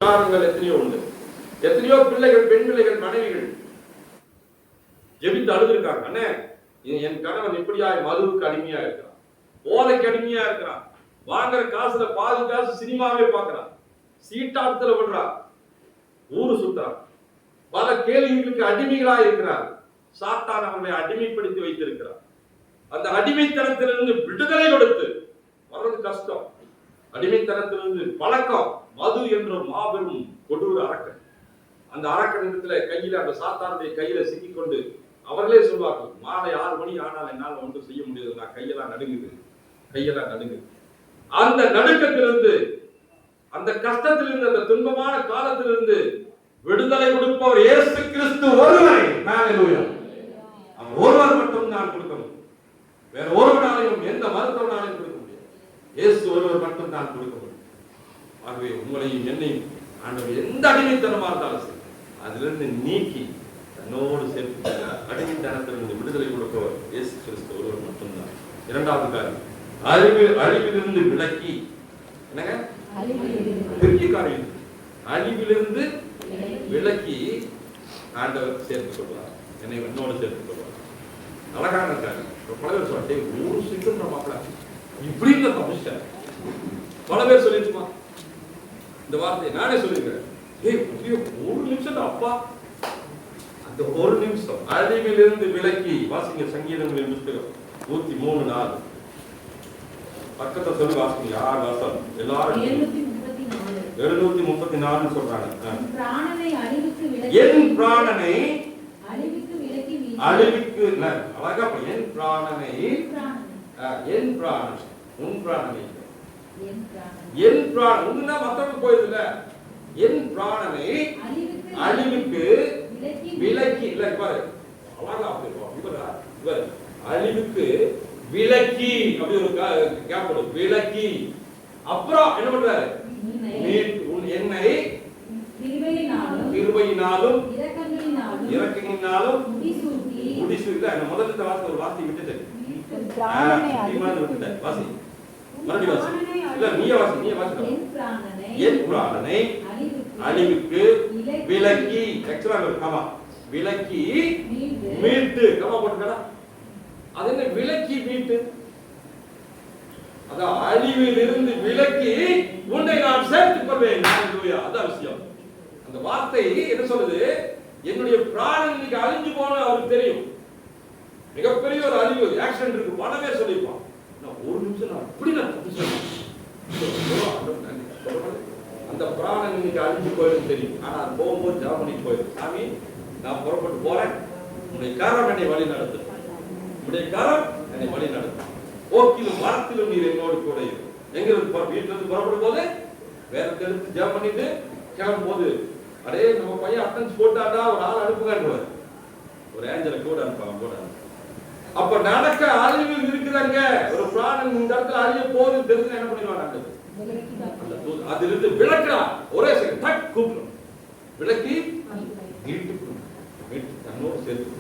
எத்தனையோ உண்டு. எத்தனையோ பிள்ளைகள், பெண் பிள்ளைகள், மனைவிகள் ஜெபித்து அழுதுருக்காங்க. அண்ணே, என் கணவன் இப்படியாய் மதுவுக்கு அடிமையா இருக்கிறான், போதைக்கு அடிமையா இருக்கிறான், வாங்குற காசுல பாதி காசு சினிமாவே பார்க்கிறான், சீட்டாட்டத்துல விடுறான், ஊரு சுத்துறான், பல கேள்விகளுக்கு அடிமைகளா இருக்கிறார். சாத்தான் அவர்களை அடிமைப்படுத்தி வைத்திருக்கிறார். அந்த அடிமைத்தனத்திலிருந்து விடுதலை கொடுத்து வர்றது கஷ்டம். அடிமைத்தனத்திலிருந்து பழக்கம், மது என்ற மாபெரும் கொடூர அரக்கன். அந்த அரக்கனிடத்துல கையில, அந்த சாத்தானுடைய கையில சிக்கிக்கொண்டு அவர்களே சொல்வார்கள், மாலை 6 மணி ஆனால் என்னால் ஒன்றும் செய்ய முடியாது, நான் கையெல்லாம் நடுங்குது, கையெல்லாம் நடுங்குது. அந்த நடுக்கத்திலிருந்து, அந்த கஷ்டத்திலிருந்து, அந்த துன்பமான காலத்திலிருந்து விடுதலை கொடுப்பவர் இயேசு கிறிஸ்து ஒருவரை. ஹல்லேலூயா. அவர் ஒருவர் மட்டும் நான் கொடுக்கணும். வேற ஒருவனாலையும், எந்த மருத்துவனாலையும் கொடுக்க முடியாது. இயேசு ஒருவர் மட்டும் தான் கொடுக்க முடியும். ஆகவே உங்களையும் என்னையும் ஆண்டவர் எந்த அடிமைத்தனமா இருந்தாலும் சரி, அதிலிருந்து நீக்கி தன்னோடு சேர்த்து அடிமைத்தனத்திலிருந்து விடுதலை கொடுப்பவர் இயேசு கிறிஸ்து ஒருவர் மட்டும்தான். இரண்டாவது காரியம், அழிவிலிருந்து விலக்கி, என்னங்க பெரிய காரியம், அழிவிலிருந்து விலக்கி ஆண்டவர் சேர்த்துக் கொள்வார், என்னை என்னோடு சேர்த்துக் கொள்வார். அழகான காரியம். பல பேர் சொல்லிட்டு ஒரு சிங்கம் மாப்பிள இப்படி இந்த தப்பிச்சார். பல பேர் சொல்லிடுச்சுமா இந்த வார்த்தையை, நானே சொல்லிருக்கிறேன். ஒரு நிமிஷம் அப்பா, அந்த ஒரு நிமிஷம் அழிவிலிருந்து விலக்கி. வாசிங்க சங்கீதங்களின் புத்தகம் 103:4. பக்கத்தை சொல்லி வாசிங்க. யார் வாசம்? எல்லாரும் 734 சொல்றாங்க. என் பிராணனை அழிவுக்கு, அழகா என் பிராணனை, என் பிராணன், உன் பிராணனை, என் பிராணன் உன்னா மத்தவங்க போயிருதுல, என் பிராணனை அழிவுக்கு விலக்கி. இல்ல பாரு, அழகா இவர் அழிவுக்கு விலக்கி, அப்படி ஒரு கேப்படும், விலக்கி. அப்புறம் என்ன பண்றாரு? என்னை கிருபையினாலும் இரக்கங்களினாலும் முடிசூட்டி. அந்த முதல்ல வார்த்தை ஒரு வார்த்தை விட்டுட்டேன், வாசி மறுபடியும் வாசி. இல்ல நீயே வாசி, நீயே வாசி. என் பிராணனை அழிவுக்கு விலக்கி, ஆமா விலக்கி மீட்டு, கமா போட்டுக்கடா. அது என்ன விலக்கி மீட்டு? அதான் அழிவில் இருந்து விலக்கி உன்னை நான் சேர்த்துக் கொள்வேன். அதான் விஷயம். அந்த வார்த்தை என்ன சொல்லுது? என்னுடைய பிராணன் இன்னைக்கு அழிஞ்சு போன அவருக்கு தெரியும். மிகப்பெரிய ஒரு அழிவு ஆக்சிடென்ட் இருக்கு, பணமே சொல்லிருப்பான். ஒரு நிமிஷம் நான் அப்படி அந்த பிராணன் இன்னைக்கு அழிஞ்சு போயிடும் தெரியும். ஆனா அது போகும்போது ஜெபம் போயிடும். சாமி, நான் புறப்பட்டு போறேன், உன்னுடைய கரம் என்னை வழி நடத்து, உன்னுடைய கரம் என்னை வழி நடத்தும். போக்கிலும் மரத்திலும் நீர் என்னோடு கூட இருக்கும். எங்க வீட்டுல இருந்து புறப்படும் போது வேற எடுத்து ஜெபம் பண்ணிட்டு கிளம்பும் போது, அடே நம்ம பையன் அட்டன்ஸ் போட்டாடா, ஒரு ஆள் அனுப்புங்கன்றார், ஒரு ஏஞ்சலை கூட அனுப்பாங்க கூட. அப்ப நடக்க அழிவில் இருக்குதாங்க, ஒரு பிராணன் இந்த இடத்துல அழிய போகுது தெரிஞ்சு என்ன பண்ணிடுவாங்க? அதிலிருந்து விளக்கா ஒரே செகண்ட் டக் கூப்பிடும், விளக்கி மீட்டு தன்னோடு சேர்த்து.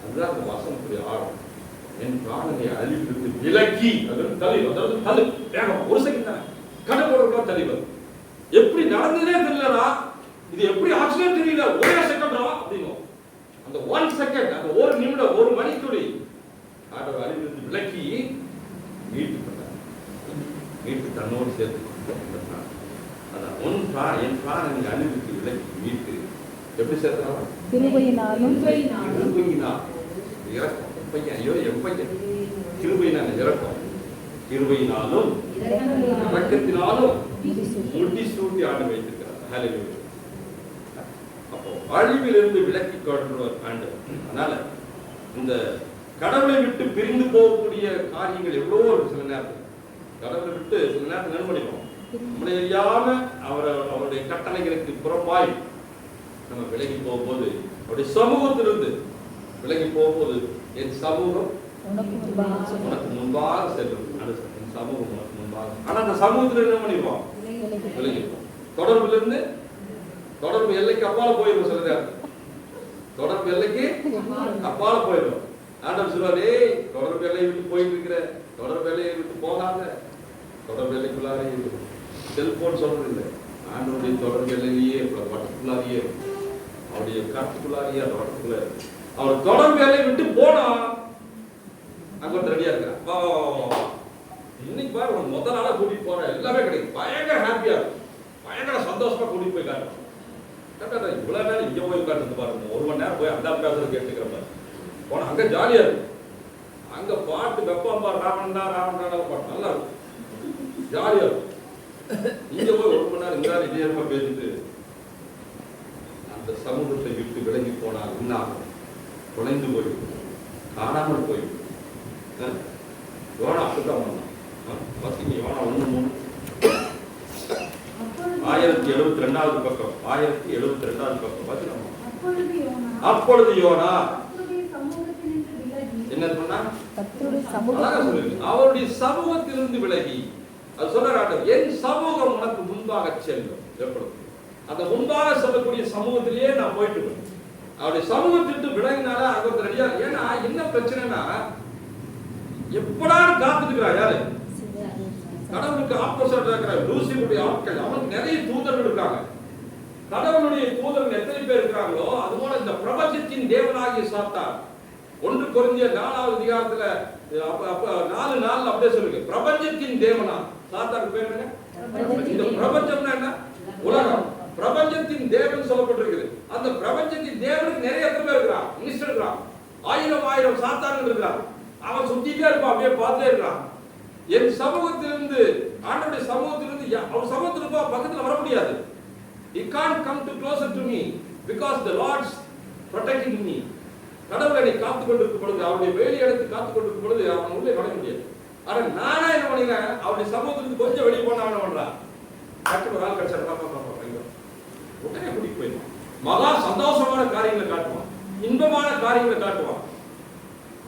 அதுதான் அந்த வசனத்துடைய ஆழம். என் பிராணனை அழிவிலிருந்து விலக்கி, அதாவது தள்ளு வேகம், ஒரு செகண்ட் தான் கடை தள்ளிவர். எப்படி நடந்ததே தெரியலடா, இது எப்படி ஆச்சுன்னே தெரியல, ஒரே செகண்டா அப்படின்னு. அந்த 1 செகண்ட், அந்த ஒரு நிமிடம், ஒரு மணித்துளி ஆண்டவர் அழிவிலிருந்து விலக்கி மீட்டு பண்ணார், மீட்டு தன்னோடு சேர்த்து. அதான் என் பிராணனை அழிவுக்கு விலக்கி மீட்டு எப்படி சேர்த்தாரா? கிருபையினாலும் இறக்கம். பையன் ஐயோ என் பையன் கிருபையினால இறக்கம், கிருபையினாலும் இரக்கத்தினாலும் முடிசூட்டி ஆண்டு வைத்திருக்கிறார். ஹல்லேலூயா. அப்போ அழிவிலிருந்து விலக்கி கொள்றவர் ஆண்டவர். அதனால இந்த கடவுளை விட்டு பிரிந்து போகக்கூடிய காரியங்கள் எவ்வளவோ இருக்கு. சில நேரத்தில் கடவுளை விட்டு சில நேரத்தில் நெருமடிப்போம், நம்மளை அறியாம அவருடைய கட்டளைகளுக்கு புறம்பாய் நம்ம விலகி போகும்போது, அவருடைய சமூகத்திலிருந்து விலகி போகும்போது, என் சமூகம் உனக்கு முன்பாக செல்லும், என் சமூகம் உனக்கு முன்பாக. ஆனா அந்த சமூகத்துல என்ன பண்ணிருப்போம்? விலகிப்போம். தொடர்புல இருந்து தொடர்பு எல்லைக்கு அப்பால போயிடும். சில நேரம் தொடர்பு எல்லைக்கு அப்பால போயிடும். ஆண்டவர் சொல்றாரு, தொடர்பு எல்லையை விட்டு போயிட்டு இருக்கிற, தொடர்பு எல்லையை விட்டு போகாத, தொடர்பு எல்லைக்குள்ளாரே இருக்கும். செல்போன் சொல்றது இல்லை, ஆண்டவருடைய தொடர்பு எல்லையிலேயே வட்டத்துக்குள்ளாரியே அவருடைய கருத்துக்குள்ளாரியே அந்த வட்டத்துக்குள்ள அவர் தொடர்பு எல்லை விட்டு போனா அங்க வந்து ரெடியா இருக்கிறான். வா வா வா வா இன்னைக்கு பாரு உன் முதல் நாளா கூட்டிட்டு போற எல்லாமே கிடைக்கும். பயங்கர ஹாப்பியா இருக்கும், பயங்கர சந்தோஷமா கூட்டிட்டு போய் காட்டுறோம். கரெக்டா இவ்வளவு நேரம் இங்க போய் உட்காந்து பாருங்க, 1 மணி நேரம் போய் அந்த பேசுறது கேட்டுக்கிற மாதிரி போனா அங்க ஜாலியா இருக்கும். அங்க பாட்டு வெப்பம்பா ராவணா ராவணா பாட்டு நல்லா இருக்கும், ஜாலியா இருக்கும். இங்க போய் 1 மணி நேரம் இந்த இதயமா பேசிட்டு அந்த சமூகத்தை விட்டு விலகி போனால் என்ன குறைந்து போய்விடும், காணாமல் போய்விடும். யோனா அப்படித்தான் பண்ணான். பார்த்தீங்க யோனா 1:3 1072வது பக்கம் 1072வது பக்கம் பார்த்தீங்கன்னா அப்பொழுது யோனா என்ன சொன்னா அவருடைய சமூகத்திலிருந்து விலகி அது சொல்றாரு, என் சமூகம் உனக்கு முன்பாக செல்லும். எப்பொழுது அந்த முன்பாக செல்லக்கூடிய சமூகத்திலேயே நான் போயிட்டு அவருடைய சமூகத்திட்டு விலகினால அவர் ரெடியா. ஏன்னா என்ன பிரச்சனைனா எப்படா காத்துட்டு இருக்கிறா யாரு? கடவுளுக்கு ஆப்போசிட் இருக்கிற லூசிஃபருடைய ஆட்கள். அவனுக்கு நிறைய தூதர்கள் இருக்காங்க. கடவுளுடைய தூதர்கள் எத்தனை பேர் இருக்கிறாங்களோ அதுபோல இந்த பிரபஞ்சத்தின் தேவனாகிய சாத்தான் 1 கொரிந்தியர் 4வது அதிகாரத்துல 4:4 அப்படியே சொல்லுங்க, பிரபஞ்சத்தின் தேவனா. சாத்தானுக்கு பேர் என்ன? இந்த பிரபஞ்சம்னா என்ன? உலகம். பிரபஞ்சத்தின் தேவன் சொல்லப்பட்டிருக்குது. அந்த பிரபஞ்சத்தின் தேவனுக்கு நிறைய எத்தனை பேர் இருக்கிறான்? மினிஸ்டர் இருக்கிறான், 1000 சாத்தான்கள் இருக்கிறான். அவன் சுத்திட்டே இருப்பான், அப்படியே பார்த்துட்டே இருக்கான். என் சமூகத்திலிருந்து ஆண்டவருடைய சமூகத்திலிருந்து அவர் சமூகத்திலிருந்து பக்கத்துல வர முடியாது. He can't come to closer to me because the Lord's protecting me. கடவுளை நீ காத்துக் கொண்டிருக்கும் பொழுது, அவருடைய வேலி எடுத்து காத்துக் கொண்டிருக்கும் பொழுது அவன் உள்ளே நுழைய முடியாது. ஆனா நானா என்ன பண்ணிக்கிறேன், அவருடைய சமூகத்திலிருந்து கொஞ்சம் வெளியே போன அவனை பண்றான். கட்டு ஒரு ஆள் கிடைச்சா உடனே கூட்டிட்டு போயிடுவான். மகா சந்தோஷமான காரியங்களை காட்டுவான், இன்பமான காரியங்களை காட்டுவான்.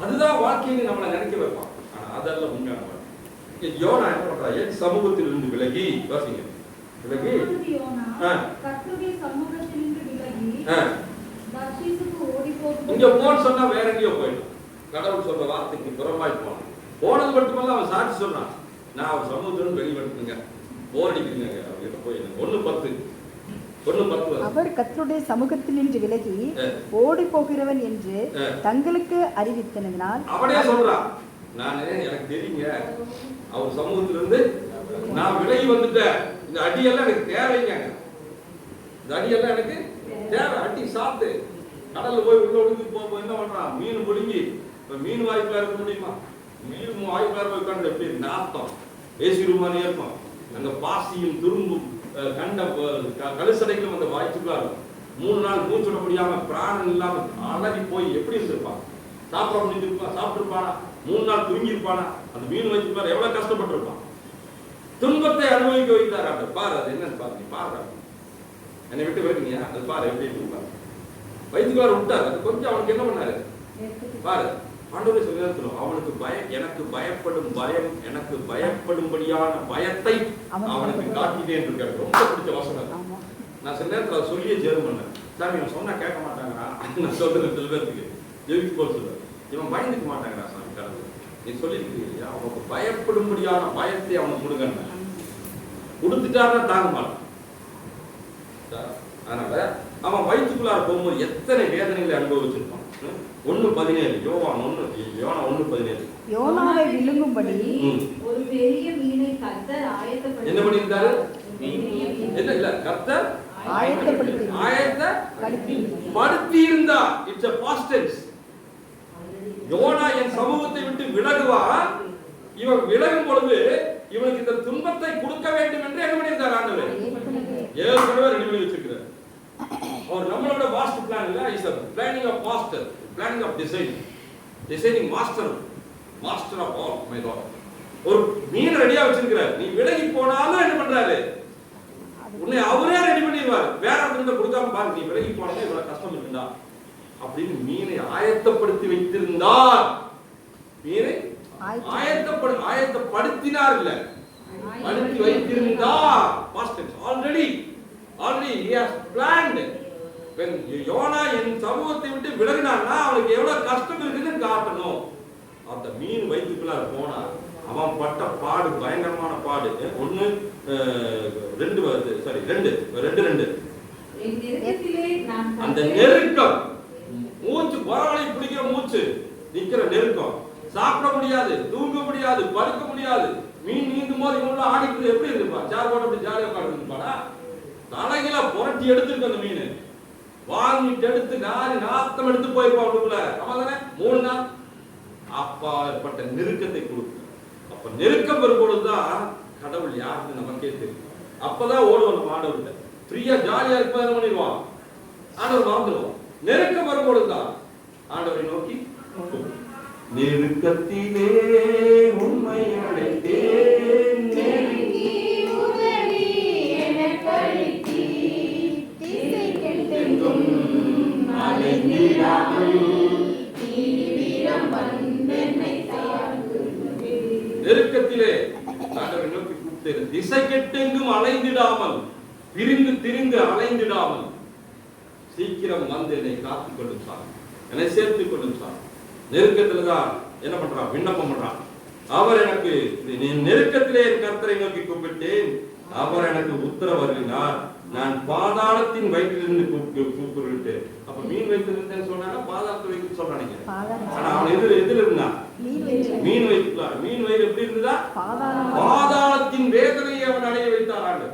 அதுதான் வாழ்க்கையை நம்மளை நினைக்க வைப்பான். ஆனா அதெல்லாம் உண்மையான வாழ்க்கை. யோனா என்ன பண்றா? என் சமூகத்திலிருந்து விலகி வாசிங்க, விலகி கர்த்தருடைய சமூகத்திலிருந்து விலகி தர்ஷீசுக்கு ஓடி போகும். இங்க போன்னு சொன்னா வேற எங்கேயோ போயிடும். கடவுள் சொல்ற வார்த்தைக்கு புறமாய் போனான். போனது மட்டுமல்ல அவன் சாட்சி சொன்னான், நான் அவன் சமூகத்திலிருந்து வெளியே வந்துங்க, போர் அடிக்கிறீங்க அப்படின்னு போய் 1:10 அவர் கர்த்தருடைய சமூகத்தினின்று விலகி ஓடி போகிறவன் என்று தங்களுக்கு அறிவித்தனால் அவனே சொல்றான், நானே எனக்கு தெரியுங்க அவர் சமூகத்திலிருந்து நான் விலகி வந்துட்டேன். இந்த அடியெல்லாம் எனக்கு தேவைங்க, இந்த அடியெல்லாம் எனக்கு தேவை. அடி சாப்பிட்டு கடல்ல போய் உள்ள ஒழுங்கு போக என்ன பண்றான்? மீன் முழுங்கி மீன் வாய்ப்புல இருக்க முடியுமா? மீன் வாய்ப்புல உட்காந்து எப்படி நாத்தம் பேசிடுமானே இருக்கும். அங்க பாசியும் துரும்பும் கண்ட கழுசடைகளும் அந்த வாய்ப்புகளா இருக்கும். 3 நாள் மூச்சுட முடியாம பிராணம் இல்லாம அலறி போய் எப்படி இருந்திருப்பான்? சாப்பிட முடிஞ்சிருப்பான், சாப்பிட்டுருப்பானா? 3 நாள் தூங்கி இருப்பானா? அந்த மீன் வயிற்றுக்குள்ளார எவ்வளவு கஷ்டப்பட்டிருப்பான். துன்பத்தை அனுபவிக்க வைத்தார். அந்த பாரு அது என்னன்னு பாரு, நீ பாரு, என்னை விட்டு வருவீங்க, அது பாரு எப்படி இருப்பாரு. வயிற்றுக்குள்ளார விட்டாரு. அது கொஞ்சம் அவனுக்கு என்ன பண்ணாரு பாரு. ஆண்டவரே சொல்லியிருக்கிறோம், அவனுக்கு எனக்கு பயப்படும் பயம், எனக்கு பயப்படும்படியான பயத்தை அவனுக்கு காட்டினேன் இருக்காரு. ரொம்ப பிடிச்ச வசனம். நான் சில நேரத்தில் அதை சொல்லியே ஜெபம் பண்ணேன். சாமி இவன் சொன்னா கேட்க மாட்டாங்கடா, நான் சொல்றது சில பேருக்கு ஜெபிக்கு போல சொல்லுவேன். இவன் பயந்துக்க மாட்டாங்கடா சாமி கடவுள், நீ சொல்லியிருக்கீங்க அவனுக்கு பயப்படும்படியான பயத்தை அவனுக்கு கொடுங்க. கொடுத்துட்டாருன்னா தாங்க மாட்டான். அதனால அவன் வயிற்றுக்குள்ளார போகும்போது எத்தனை வேதனைகளை அனுபவிச்சிருப்பான். 1:17 யோவான் 1:17 யோனாவை விழுங்கும்படி ஒரு பெரிய மீனை கர்த்தர் ஆயத்தப்படுத்தி என்ன பண்ணிருந்தாரு? இல்ல கர்த்தர் ஆயத்தப்படுத்தி இருந்தார். It's a past tense. யோனா என் சமூகத்தை விட்டு விலகுவா. இவன் விலகும் பொழுது இவனுக்கு இந்த துன்பத்தை கொடுக்க வேண்டும் என்று என்ன பண்ணியிருந்தார் ஆண்டவர்? ஏற்கனவே ரெடி பண்ணி வச்சிருக்கிறார். அவர் நம்மளோட வாஸ்ட் பிளான் இல்ல, is a planning of master, planning of designing master of all my God. ஒரு மீன் ரெடியா வச்சிருக்கிறார். நீ விலகி போனாலும் என்ன பண்றாரு? உன்னை அவரே ரெடி பண்ணிடுவார். வேற ஒருத்தர் கொடுக்காம பாரு, நீ விலகி போனாலும் இவ்வளவு கஷ்டம் இருக்குடா அப்படின்னு மீனை ஆயத்தப்படுத்தி வைத்திருந்தார். மீனை ஆயத்தப்படுத்தினார் இல்ல, படுத்தி வைத்திருந்தார். past tense. already he has planned. when யோனா என் சமூகத்தை விட்டு விலகினான்னா அவனுக்கு எவ்வளவு கஷ்டம் இருக்குன்னு காட்டணும். அந்த மீன் வயிற்றுக்குள்ளார போனா அவன் பட்ட பாடு பயங்கரமான பாடு. ஒண்ணு ரெண்டு சாரி ரெண்டு அந்த நெருக்கம், மூச்சு பரவலை பிடிக்கிற மூச்சு, நிக்கிற நெருக்கம், சாப்பிட முடியாது, தூங்க முடியாது, படுக்க முடியாது. மீன் நீந்தும் போது இவங்க ஆடிட்டு எப்படி இருப்பா, சேர் போட்டு அப்படி ஜாலியா உட்காந்துருப்பாடா. தலைகளை புரட்டி எடுத்துருக்கு அந்த மீன், வாங்கிட்டு எடுத்து நாத்தம் எடுத்து போயிருப்பா உள்ளுக்குள்ள. ஆமா தானே? 3 நாள் அப்பாற்பட்ட நெருக்கத்தை கொடுக்கும். அப்ப நெருக்கம் வரும்பொழுதுதான் கடவுள் யாருன்னு நமக்கே தெரியும். அப்பதான் ஓடுவோம் நம்ம ஆண்டவர்கிட்ட. ஃப்ரீயா ஜாலியா இருப்பா என்ன பண்ணிடுவான், ஆண்டவர் மறந்துடுவோம். நெருக்கம் வரும்பொழுதுதான் ஆண்டவரை நோக்கி நெருக்கத்திலே உண்மை அழைத்தேன், நெருக்கத்திலே ஆண்டவரை நோக்கி கூப்பிட்டு திசை கெட்டெங்கும் அலைந்திடாமல், பிரிந்து திரிந்து அலைந்திடாமல் சீக்கிரம் வந்து என்னை காத்துக் கொள்ளும் சார், என்னை சேர்த்துக் கொள்ளும் சார். நெருக்கத்துல தான் என்ன பண்றான், விண்ணப்பம் பண்றான். அவர் எனக்கு நெருக்கத்திலே என் கர்த்தரை நோக்கி கூப்பிட்டேன், அவர் எனக்கு உத்தரவு அருளினார். நான் பாதாளத்தின் வயிற்றிலிருந்து கூப்பிட்டு. அப்ப மீன் வயிற்றிலிருந்து சொன்னா பாதாளத்து வயிற்று சொல்றாங்க. ஆனா அவன் எதுல இருந்தான், மீன் வயிற்றுல. மீன் வயிறு எப்படி இருந்ததா, பாதாளத்தின் வேதனையை அவன் அடைய வைத்தார்.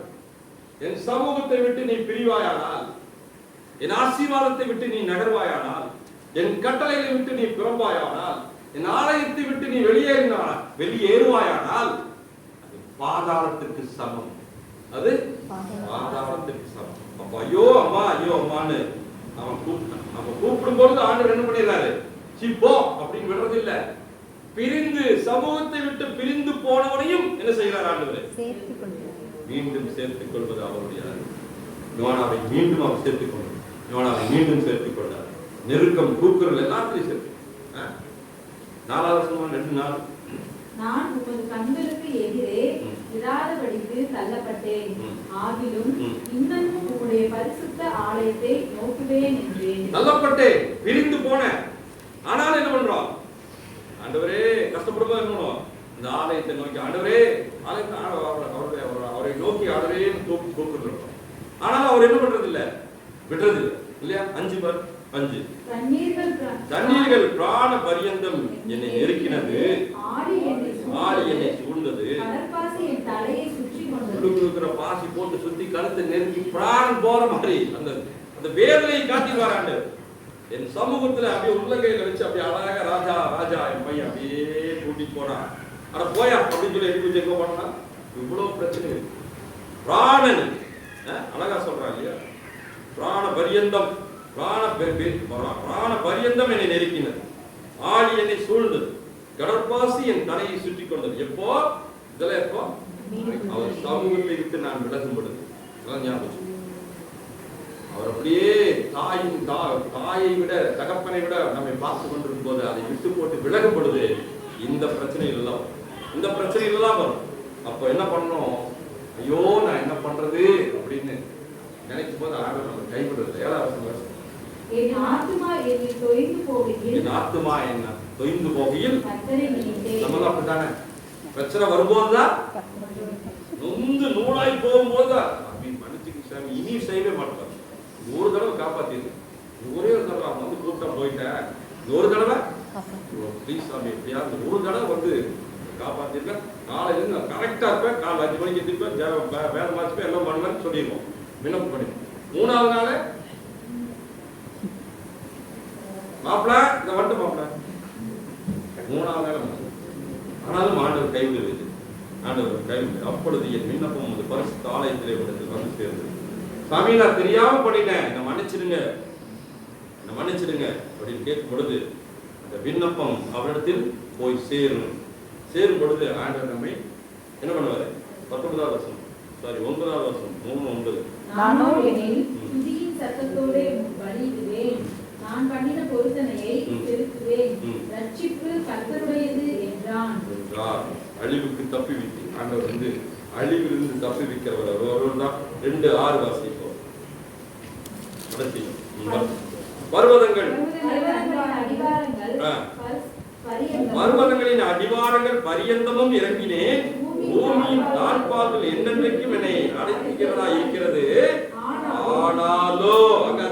என் சமூகத்தை விட்டு நீ பிரிவாயானால், என் ஆசீர்வாதத்தை விட்டு நீ நகர்வாயானால், என் கட்டளைகளை விட்டு நீ புறம்பாயானால், என் ஆலயத்தை விட்டு நீ வெளியேறுவாயானால் அது பாதாளத்திற்கு சமம். அது பாதாளத்திற்கு சமம். அப்ப ஐயோ அம்மா ஐயோ அம்மான்னு அவன் கூப்பிட்டான். அவன் கூப்பிடும் பொழுது ஆண்டவர் என்ன பண்ணிடுறாரு, போ அப்படின்னு விடுறது இல்ல. பிரிந்து சமூகத்தை விட்டு பிரிந்து போனவனையும் என்ன செய்கிறார் ஆண்டவர், மீண்டும் சேர்த்துக் கொள்வது அவருடைய. யோனாவை மீண்டும் அவர் சேர்த்துக் கொண்டார். யோனாவை மீண்டும் சேர்த்துக் கொண்டார். நெருக்கம் கூக்குரல் எல்லாத்தையும் சேர்த்து. 4வது வசனம் 2 நாள் நான் உமது கண்களுக்கு எதிரே இராதபடிக்கு தள்ளப்பட்டேன், ஆகிலும் இன்னமும் உம்முடைய பரிசுத்த ஆலயத்தை நோக்குவேன் என்றேன். தள்ளப்பட்டேன், பிரிந்து போனேன். ஆனால் என்ன பண்றோம், ஆண்டவரே கஷ்டப்படும்போது என்ன பண்ணுவோம், இந்த ஆலயத்தை நோக்கி ஆண்டவரே ஆலயத்தை அவரை நோக்கி ஆண்டவரே கூப்பிடுறோம். ஆனால் அவர் என்ன பண்றது இல்ல, விடுறது இல்லையா. 5 தண்ணீர்கள் பிராண பரியந்தம் என்னை நெருக்கினது, ஆடி என்னை சூழ்ந்தது, உள்ளுக்குற பாசி போட்டு சுத்தி கருத்தை நெருக்கி பிராணம் போற மாதிரி அந்த வேதனையை காட்டி வராண்டு. என் சமூகத்துல அப்படியே உள்ளங்கையில வச்சு அப்படியே அழகா ராஜா ராஜா என் பையன் அப்படியே கூட்டி போனான். ஆனா போயா அப்படின்னு சொல்லி எடுத்து எங்க போனா இவ்வளவு பிரச்சனை இருக்கு. பிராணன் அழகா சொல்றான் இல்லையா, பிராண பரியந்தம், பிராண பரியந்தம் என்னை நெருக்கினது, ஆடி என்னை சூழ்ந்தது, கடற்பாசி என் தலையை சுற்றி கொண்டது. எப்போ இதெல்லாம் எப்போ, அவர் சமூகத்தை விட்டு நான் விலகும் பொழுது. ஞாபகம், அவர் அப்படியே தாயை விட தகப்பனை விட நம்மை பார்த்து கொண்டிருக்கும் போது அதை விட்டு போட்டு விலகும் பொழுது இந்த பிரச்சனைகள் எல்லாம் வரும். அப்ப என்ன பண்ணணும், ஐயோ நான் என்ன பண்றது அப்படின்னு நினைக்கும் போது ஆண்டவர் நம்ம கைவிடுறது. 7வது வருஷம் என் ஆத்துமா என்னை தொய்ந்து போகையில் நம்மளும் அப்படித்தானே. பிரச்சனை வரும்போதுதான், நொந்து நூலாய் போகும்போதுதான் மன்னிச்சுக்கு சாமி இனி செய்யவே மாட்டார். ஒரு தடவை காப்பாத்திரு, ஒரே ஒரு தடவை அவன் வந்து கூப்பிட்டா போயிட்டேன், ஒரு தடவை ப்ளீஸ் சாமி எப்படியாவது ஒரு தடவை வந்து காப்பாத்திருக்கேன், காலையில நான் கரெக்டா இருப்பேன், காலை 5 மணிக்கு எதிர்ப்பேன், வேலை மாச்சுப்பேன், எல்லாம் பண்ணுவேன்னு சொல்லிடுவோம், விண்ணப்பம் பண்ணிடுவோம். 3வது நாள் மாப்பிள இந்த வந்துட்டு மாப்பிள 3வது நாள் ஆனாலும் ஆண்டவர் கைவிடுவது, ஆண்டவர் கைவிடு. அப்பொழுது என் விண்ணப்பம் வந்து பரிசுத்த ஆலயத்திலே வந்து சேர்ந்தது. சாமி நான் தெரியாம பண்ணிட்டேன், என்னை மன்னிச்சிடுங்க அப்படின்னு கேட்கும் பொழுது அந்த விண்ணப்பம் அவரிடத்தில் போய் சேரும் பொழுது ஆண்டவர் நம்மை என்ன பண்ணுவாரு. 19வது வருஷம் 9வது வருஷம் 3:9 நானோ எனில் துதியின் சத்தத்தோடே பலியிடுவேன், நான் பண்ணின பொருத்தனையை செலுத்துவேன், ரட்சிப்பு கர்த்தருடையது என்றான். அழிவுக்கு தப்பி விட்டு ஆண்டவர் வந்து அழிவிலிருந்து தப்பி வைக்கிறவர் ஒருவர் தான். 2:6 வாசிப்போம். பர்வதங்கள் அதிகாரங்கள் பர்வதங்களின் அடிவாரங்கள் பரியந்தமும் இறங்கினேன். பூமியின் தாழ்பால்கள் என்னென்றைக்கும் என்னை அடைக்கிறதா இருக்கிறது. ஆனாலோ அங்க